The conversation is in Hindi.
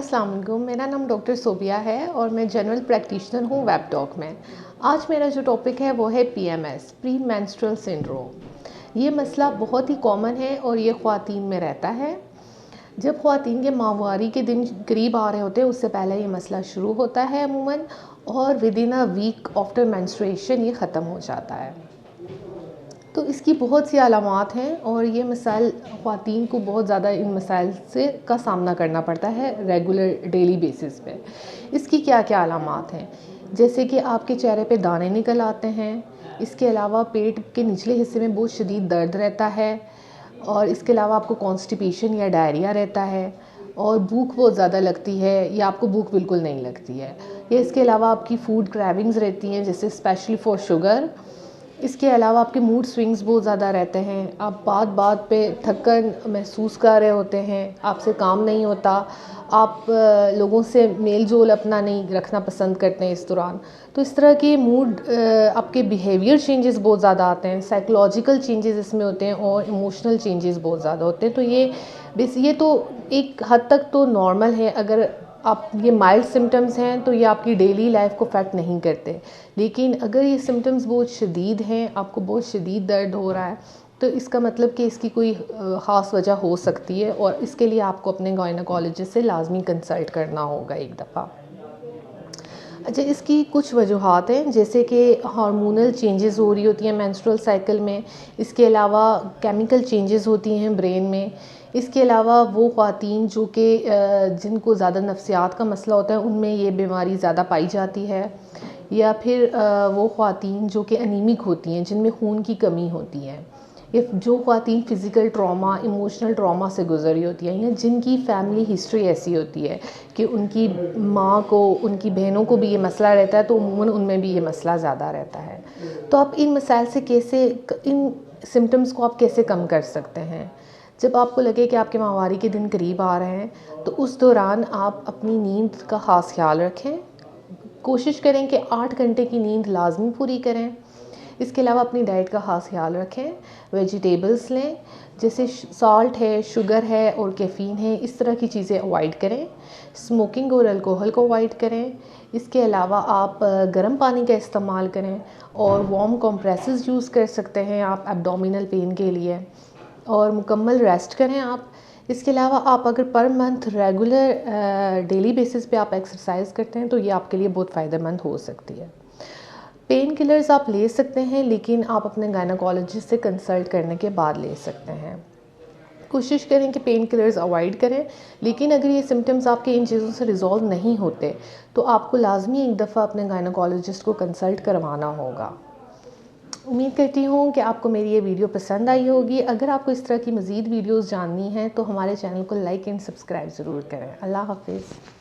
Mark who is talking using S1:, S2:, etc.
S1: अस्सलाम वालेकुम। मेरा नाम डॉक्टर सोबिया है और मैं जनरल प्रैक्टिशनर हूँ वेबडॉक में। आज मेरा जो टॉपिक है वो है पीएमएस, प्री मेंस्ट्रुअल सिंड्रोम। ये मसला बहुत ही कॉमन है और ये ख़वातीन में रहता है। जब ख़वातीन के माहवारी के दिन करीब आ रहे होते हैं उससे पहले ये मसला शुरू होता है अमूमन, और within a week after menstruation ये ख़त्म हो जाता है। तो इसकी बहुत सी अलामात हैं और ये मसाइल ख़वातीन को बहुत ज़्यादा इन मसाइल से का सामना करना पड़ता है रेगुलर डेली बेसिस पे। इसकी क्या क्या अलामात हैं, जैसे कि आपके चेहरे पे दाने निकल आते हैं। इसके अलावा पेट के निचले हिस्से में बहुत शदीद दर्द रहता है, और इसके अलावा आपको कॉन्स्टिपेशन या डायरिया रहता है, और भूख बहुत ज़्यादा लगती है या आपको भूख बिल्कुल नहीं लगती है। या इसके अलावा आपकी फूड क्रेविंग्स रहती हैं, जैसे स्पेशली फॉर शुगर। इसके अलावा आपके मूड स्विंग्स बहुत ज़्यादा रहते हैं, आप बात बात पे थकन महसूस कर रहे होते हैं, आपसे काम नहीं होता, आप लोगों से मेल जोल अपना नहीं रखना पसंद करते हैं इस दौरान। तो इस तरह के मूड आपके बिहेवियर चेंजेस बहुत ज़्यादा आते हैं, साइकोलॉजिकल चेंजेस इसमें होते हैं और इमोशनल चेंजेस बहुत ज़्यादा होते हैं। तो ये तो एक हद तक तो नॉर्मल है। अगर आप ये माइल्ड सिम्टम्स हैं तो ये आपकी डेली लाइफ को अफेक्ट नहीं करते, लेकिन अगर ये सिम्टम्स बहुत शदीद हैं, आपको बहुत शदीद दर्द हो रहा है, तो इसका मतलब कि इसकी कोई ख़ास वजह हो सकती है, और इसके लिए आपको अपने गायनेकोलॉजिस्ट से लाजमी कंसल्ट करना होगा एक दफ़ा। अच्छा, इसकी कुछ वजूहात हैं, जैसे कि हार्मोनल चेंजेस हो रही होती हैं मेंस्ट्रुअल साइकिल में। इसके अलावा केमिकल चेंजेस होती हैं ब्रेन में। इसके अलावा वो ख़वातीन जो कि जिनको ज़्यादा नफ्सियात का मसला होता है उनमें ये बीमारी ज़्यादा पाई जाती है। या फिर वो ख़वातीन जो कि अनीमिक होती हैं, जिनमें खून की कमी होती है, या जो ख़वातीन फ़िज़िकल ट्रॉमा, इमोशनल ट्रॉमा से गुज़री होती हैं, या जिनकी फ़ैमिली हिस्ट्री ऐसी होती है कि उनकी माँ को, उनकी बहनों को भी ये मसला रहता है, तो उमूमन उनमें भी ये मसला ज़्यादा रहता है। तो आप इन मसाइल से कैसे, इन सिम्टम्स को आप कैसे कम कर सकते हैं? जब आपको लगे कि आपके माहवारी के दिन करीब आ रहे हैं, तो उस दौरान आप अपनी नींद का ख़ास ख्याल रखें। कोशिश करें कि 8 घंटे की नींद लाजमी पूरी करें। इसके अलावा अपनी डाइट का ख़ास ख्याल रखें। वेजिटेबल्स लें, जैसे सॉल्ट है, शुगर है और कैफ़ीन है, इस तरह की चीज़ें अवॉइड करें। स्मोकिंग और अल्कोहल को अवॉइड करें। इसके अलावा आप गर्म पानी का इस्तेमाल करें, और वार्म कंप्रेसेस यूज़ कर सकते हैं आप एब्डोमिनल पेन के लिए, और मुकम्मल रेस्ट करें आप। इसके अलावा आप अगर per month regular daily basis पे आप एक्सरसाइज करते हैं तो ये आपके लिए बहुत फ़ायदेमंद हो सकती है। पेन किलर्स आप ले सकते हैं, लेकिन आप अपने गायनेकोलॉजिस्ट से कंसल्ट करने के बाद ले सकते हैं। कोशिश करें कि पेन किलर्स अवॉइड करें, लेकिन अगर ये सिम्टम्स आपके इन चीज़ों से रिज़ॉल्व नहीं होते तो आपको लाजमी एक दफ़ा अपने गायनेकोलॉजिस्ट को कंसल्ट करवाना होगा। उम्मीद करती हूँ कि आपको मेरी ये वीडियो पसंद आई होगी। अगर आपको इस तरह की मज़ीद वीडियोज़ जाननी हैं तो हमारे चैनल को लाइक एंड सब्सक्राइब ज़रूर करें। अल्लाह हाफ़िज़।